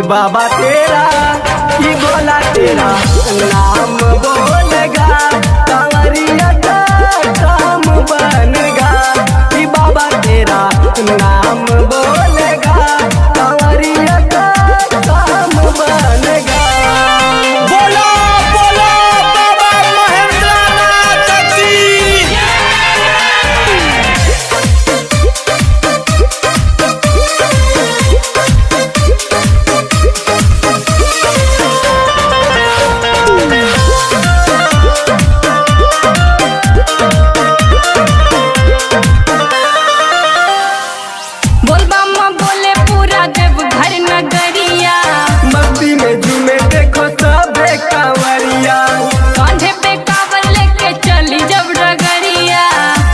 बाबा तेरा कि भोला तेरा नाम बोलेगा कांवरिया का काम बनेगा कि बाबा तेरा नाम बोलेगा कांवरिया का काम बनेगा। बोलो बोलो बाबा महेंद्रनाथ की। बोल बम्मा बोले पूरा देवघर नगरिया, मस्ती में झूमे देखो सबे कांवरिया, कांधे पे कांवर लेके चली जब डगरिया,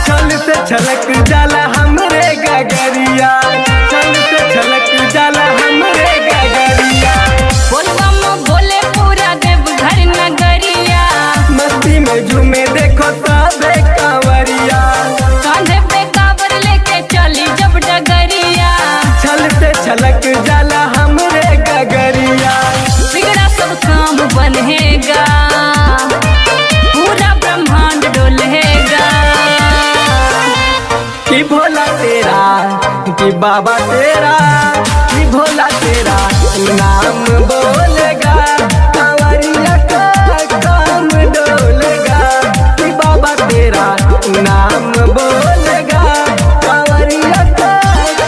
छल से छलक जाला हमरे गगरिया, छल से छलक जाला हमरे गगरिया। बोल बम्मा बोले पूरा देवघर नगरिया, मस्ती में झूमे देखो सबे कांवरिया, कांधे पे कांवर लेके चली जब डगरिया, छल से छलक जाला हमरे गगरिया। बिगड़ा सब काम बनेगा, पूरा ब्रह्मांड डोलेगा कि भोला तेरा कि बाबा तेरा कि भोला तेरा नाम बोलेगा कांवरिया का काम डोलेगा कि बाबा तेरा नाम बोलेगा कांवरिया का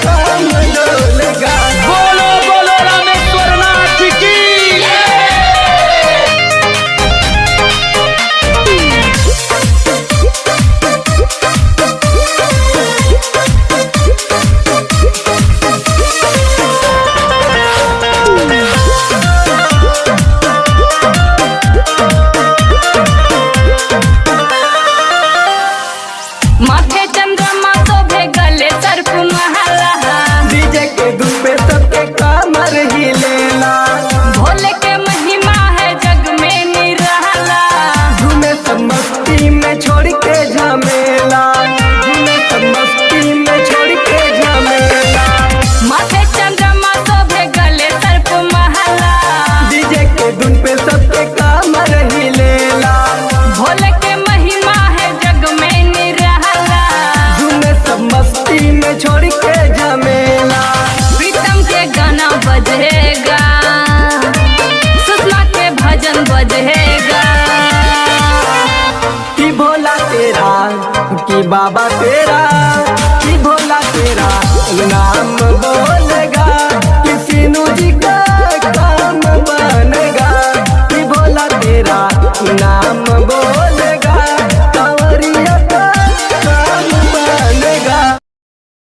काम डोलेगा। बोलो बोलो रामेश्वर नाथ की। माथे चंद्रमा शोभे गले सर्प महला, डीजे के धुन पे सबके कमर हिलेला, भोले के महिमा है जग में निराला, झूमे सब मस्ती में छोड़ के झमेला, झूमे सब मस्ती में छोड़ के झमेला। माथे चंद्रमा शोभे गले सर्प महला, डीजे के धुन पे सबके कमर हिलेला, भोले के महिमा है जग में निराला, झूमे सब मस्ती में छोड़ के झमेला। प्रीतम के गाना बजेगा, सुषमा के भजन बजेगा कि भोला तेरा कि बाबा